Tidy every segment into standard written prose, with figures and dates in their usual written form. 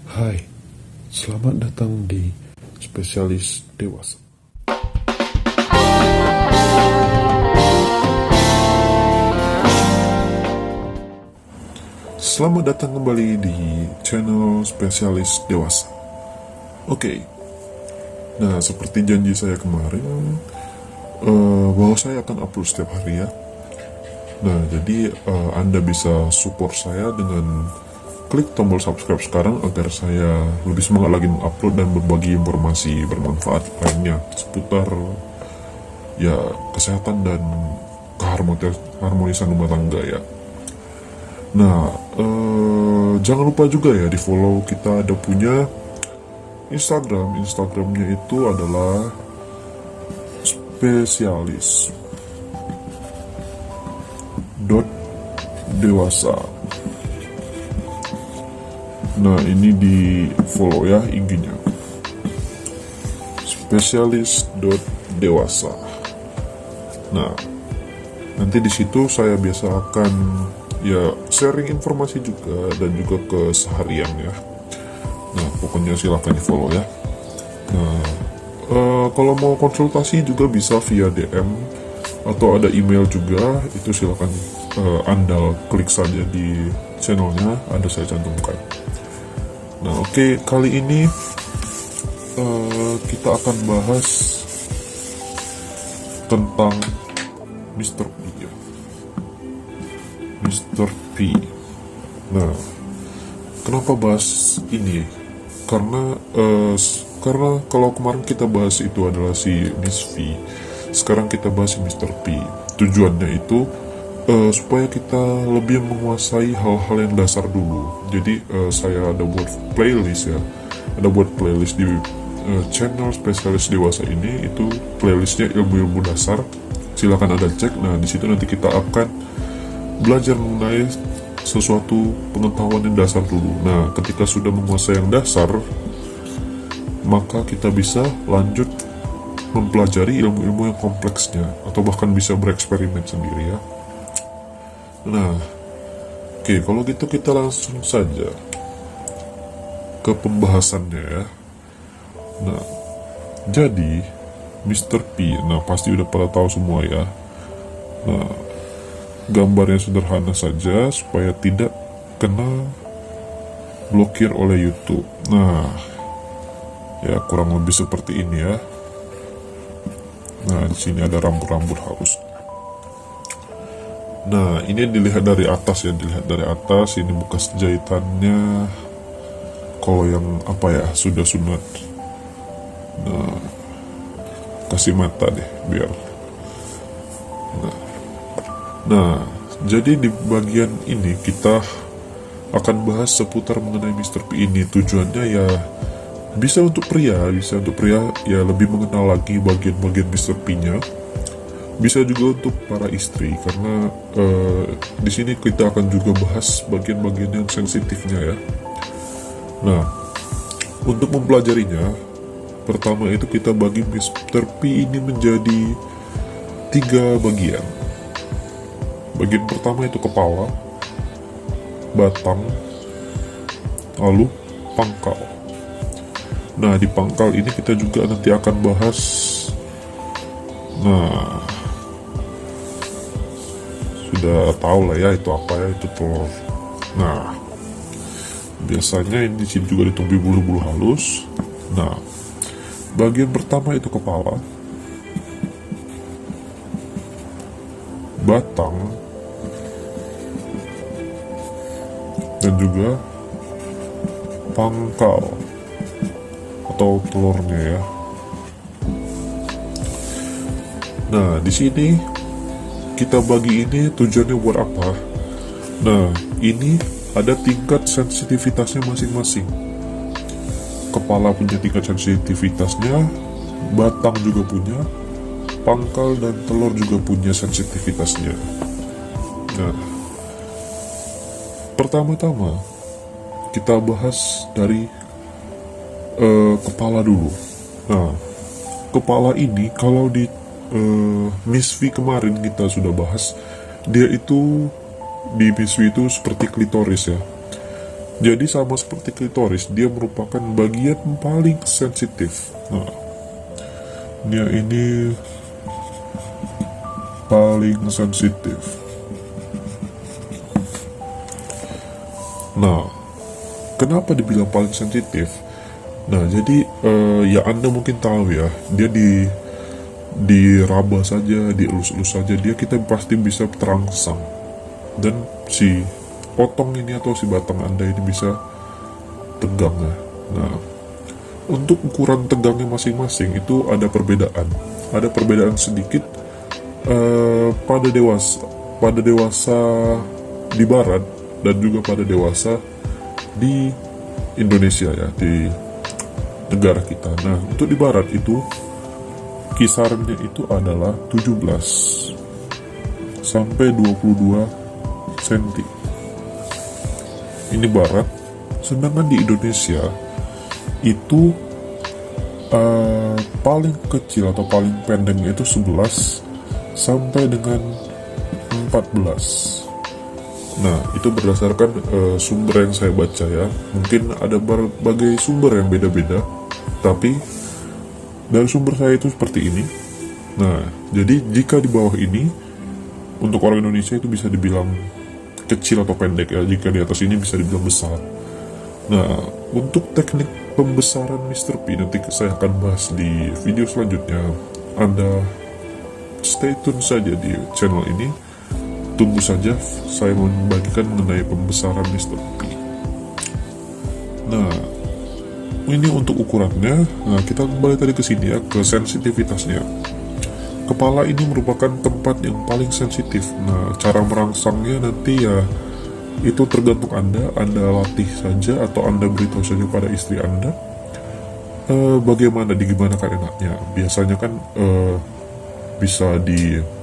Hai, selamat datang di Spesialis Dewasa. Selamat datang kembali di channel Spesialis Dewasa. Oke, nah seperti janji saya kemarin, bahwa saya akan upload setiap hari ya. Nah, jadi Anda bisa support saya dengan klik tombol subscribe sekarang agar saya lebih semangat lagi mengupload dan berbagi informasi bermanfaat lainnya seputar ya kesehatan dan keharmonisan rumah tangga ya. Nah, jangan lupa juga ya di follow, kita ada punya Instagramnya itu adalah spesialis dewasa. Nah, ini di follow ya IG-nya, spesialis.dewasa. Nah, nanti di situ saya biasa akan ya sharing informasi juga dan juga keseharian ya. Nah, pokoknya silahkan di follow ya. Nah, kalau mau konsultasi juga bisa via DM atau ada email juga, itu silahkan Anda klik saja di channelnya, ada saya cantumkan. Nah, oke, kali ini kita akan bahas tentang Mr. P ya. Mr. P. Nah, kenapa bahas ini? Karena kalau kemarin kita bahas itu adalah si Miss V, sekarang kita bahas si Mr. P. Tujuannya itu supaya kita lebih menguasai hal-hal yang dasar dulu. Jadi saya ada buat playlist ya, ada buat playlist di channel Spesialis Dewasa ini, itu playlistnya ilmu-ilmu dasar. Silakan Anda cek. Nah, di situ nanti kita akan belajar mengenai sesuatu pengetahuan yang dasar dulu. Nah, ketika sudah menguasai yang dasar, maka kita bisa lanjut mempelajari ilmu-ilmu yang kompleksnya, atau bahkan bisa bereksperimen sendiri ya. Nah, oke, kalau gitu kita langsung saja ke pembahasannya ya. Nah, jadi Mr. P, nah pasti udah pada tahu semua ya. Nah, gambarnya sederhana saja supaya tidak kena blokir oleh YouTube. Nah, ya kurang lebih seperti ini ya. Nah, di sini ada rambut-rambut halus. Nah, ini dilihat dari atas ya, dilihat dari atas. Ini bekas jahitannya. Kalau yang apa ya, sudah sunat. Nah, kasih mata deh biar. Nah, jadi di bagian ini kita akan bahas seputar mengenai Mr. P ini. Tujuannya ya bisa untuk pria ya lebih mengenal lagi bagian-bagian Mr. P-nya. Bisa juga untuk para istri, karena di sini kita akan juga bahas bagian-bagian yang sensitifnya ya. Nah, untuk mempelajarinya, pertama itu kita bagi Mr. P ini menjadi 3 bagian. Bagian pertama itu kepala, batang, lalu pangkal. Nah, di pangkal ini kita juga nanti akan bahas. Nah, sudah tahu lah ya itu apa ya, itu telur. Nah, biasanya ini di sini juga ditumbuhi bulu-bulu halus. Nah, bagian pertama itu kepala, batang, dan juga pangkal atau telurnya ya. Nah, di sini kita bagi ini tujuannya buat apa? Nah, ini ada tingkat sensitivitasnya masing-masing. Kepala punya tingkat sensitivitasnya, batang juga punya, pangkal dan telur juga punya sensitivitasnya. Nah, pertama-tama kita bahas dari kepala dulu. Nah, kepala ini kalau di Miss V kemarin kita sudah bahas, dia itu di Miss V itu seperti klitoris ya. Jadi sama seperti klitoris, dia merupakan bagian paling sensitif. Nah, dia ini paling sensitif. Nah, kenapa dibilang paling sensitif? Nah, jadi ya Anda mungkin tahu ya, dia diraba saja, dielus-elus saja, kita pasti bisa terangsang. Dan si potong ini atau si batang Anda ini bisa tegang ya. Nah, untuk ukuran tegangnya masing-masing itu ada perbedaan. Ada perbedaan sedikit pada dewasa di barat dan juga pada dewasa di Indonesia ya, di negara kita. Nah, untuk di barat itu kisarannya itu adalah 17 sampai 22 cm. Ini barat. Sedangkan di Indonesia itu paling kecil atau paling pendeknya itu 11 sampai dengan 14. Nah, itu berdasarkan sumber yang saya baca ya. Mungkin ada berbagai sumber yang beda-beda, tapi dari sumber saya itu seperti ini. Nah, jadi jika di bawah ini, untuk orang Indonesia itu bisa dibilang kecil atau pendek ya. Jika di atas ini bisa dibilang besar. Nah, untuk teknik pembesaran Mr. P nanti saya akan bahas di video selanjutnya. Anda stay tune saja di channel ini. Tunggu saja saya membagikan mengenai pembesaran Mr. P. Nah, ini untuk ukurannya. Nah, kita kembali tadi ke sini ya, ke sensitivitasnya. Kepala ini merupakan tempat yang paling sensitif. Nah, cara merangsangnya nanti ya itu tergantung Anda latih saja atau Anda beritahu saja pada istri Anda bagaimana digimanakan enaknya. Biasanya kan bisa dilakukan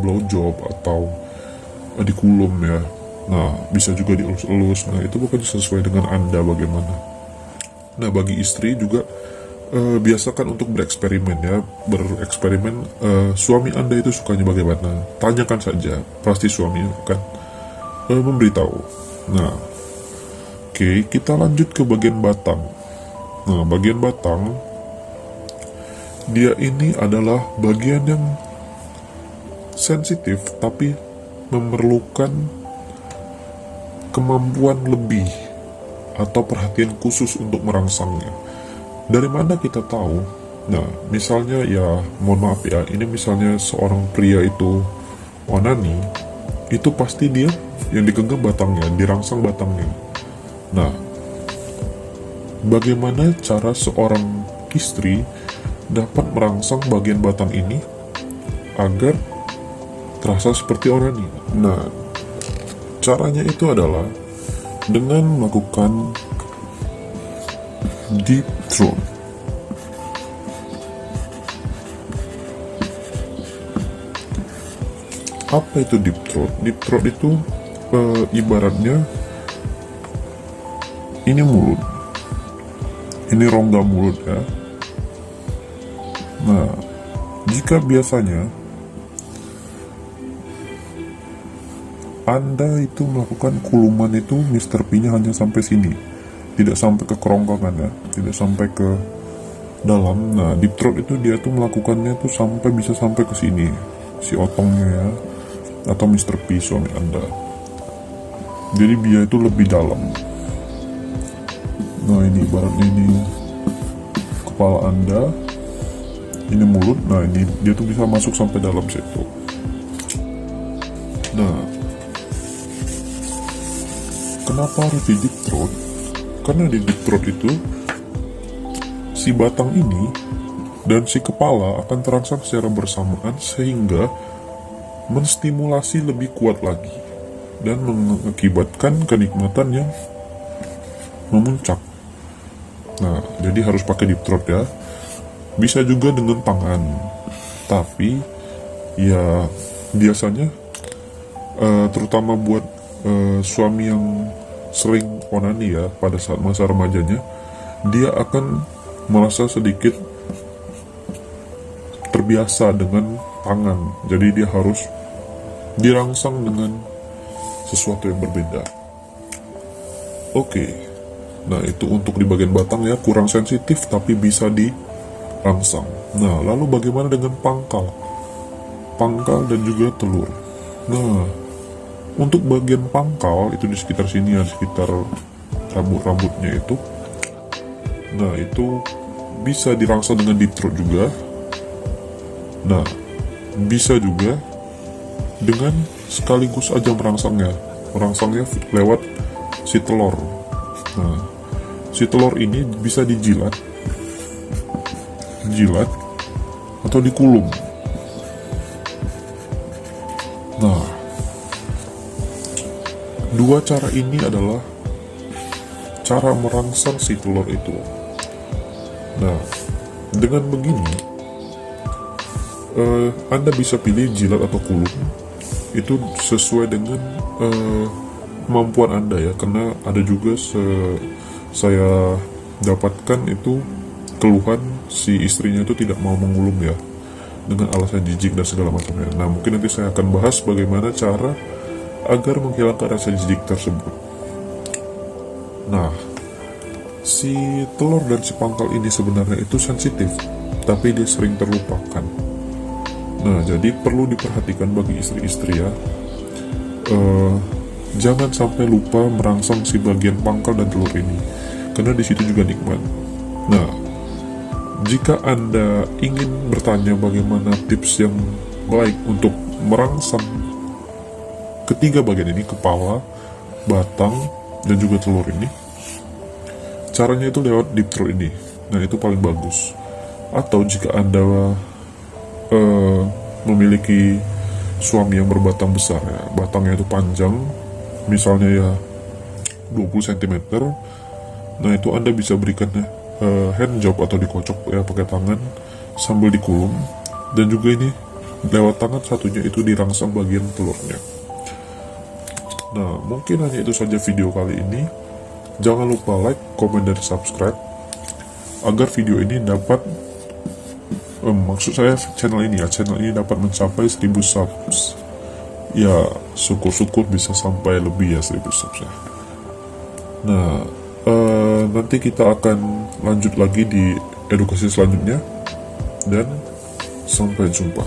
blowjob atau dikulum ya. Nah, bisa juga dielus-elus. Nah, itu bukan sesuai dengan Anda bagaimana. Nah, bagi istri juga biasakan untuk bereksperimen ya. Bereksperimen, suami Anda itu sukanya bagaimana. Tanyakan saja, pasti suami akan memberitahu. Nah, oke, kita lanjut ke bagian batang. Nah, bagian batang, dia ini adalah bagian yang sensitif tapi memerlukan kemampuan lebih atau perhatian khusus untuk merangsangnya. Dari mana kita tahu? Nah, misalnya ya, mohon maaf ya, ini misalnya seorang pria itu onani, itu pasti dia yang digenggam batangnya, dirangsang batangnya. Nah, bagaimana cara seorang istri dapat merangsang bagian batang ini agar terasa seperti onani? Nah, caranya itu adalah dengan melakukan deep throat. Apa itu deep throat? Deep throat itu ibaratnya ini mulut, ini rongga mulut ya. Nah, jika biasanya Anda itu melakukan kuluman itu, Mr. P-nya hanya sampai sini, tidak sampai ke kerongkongan ya, tidak sampai ke dalam. Nah, deep throat itu dia tuh melakukannya tuh bisa sampai ke sini, si otongnya ya, atau Mr. P suami Anda. Jadi dia itu lebih dalam. Nah, ini ibaratnya ini kepala Anda, ini mulut. Nah, ini dia tuh bisa masuk sampai dalam situ. Nah, kenapa harus di deep throat? Karena di deep throat itu si batang ini dan si kepala akan terangsang secara bersamaan sehingga menstimulasi lebih kuat lagi dan mengakibatkan kenikmatan yang memuncak. Nah, jadi harus pakai deep throat ya. Bisa juga dengan tangan, tapi ya biasanya terutama buat suami yang sering onani ya pada saat masa remajanya, dia akan merasa sedikit terbiasa dengan tangan, jadi dia harus dirangsang dengan sesuatu yang berbeda. Oke, nah itu untuk di bagian batang ya, kurang sensitif tapi bisa dirangsang. Nah, lalu bagaimana dengan pangkal? Pangkal dan juga telur. Nah, untuk bagian pangkal itu di sekitar sini ya, di sekitar rambut-rambutnya itu. Nah, itu bisa dirangsang dengan deep throat juga. Nah, bisa juga dengan sekaligus aja merangsangnya lewat si telur. Nah, si telur ini bisa dijilat atau dikulum. Nah, dua cara ini adalah cara merangsang si telur itu. Nah, dengan begini Anda bisa pilih jilat atau kulum. Itu sesuai dengan kemampuan Anda ya, karena ada juga saya dapatkan itu keluhan si istrinya itu tidak mau mengulum ya, dengan alasan jijik dan segala macamnya. Nah, mungkin nanti saya akan bahas bagaimana cara agar menghilangkan rasa jijik tersebut. Nah, si telur dan si pangkal ini sebenarnya itu sensitif, tapi dia sering terlupakan. Nah, jadi perlu diperhatikan bagi istri-istri ya. Jangan sampai lupa merangsang si bagian pangkal dan telur ini, karena di situ juga nikmat. Nah, jika Anda ingin bertanya bagaimana tips yang baik untuk merangsang ketiga bagian ini, kepala, batang, dan juga telur ini, caranya itu lewat deep throat ini. Nah, itu paling bagus. Atau jika Anda memiliki suami yang berbatang besar ya, batangnya itu panjang, misalnya ya 20 cm, nah itu Anda bisa berikan hand job atau dikocok ya pakai tangan sambil dikulum, dan juga ini lewat tangan satunya itu dirangsang bagian telurnya. Nah, mungkin hanya itu saja video kali ini. Jangan lupa like, komen, dan subscribe agar video ini dapat maksud saya channel ini dapat mencapai 1000 subs ya. Syukur-syukur bisa sampai lebih ya 1000 subs ya. Nah, nanti kita akan lanjut lagi di edukasi selanjutnya, dan sampai jumpa.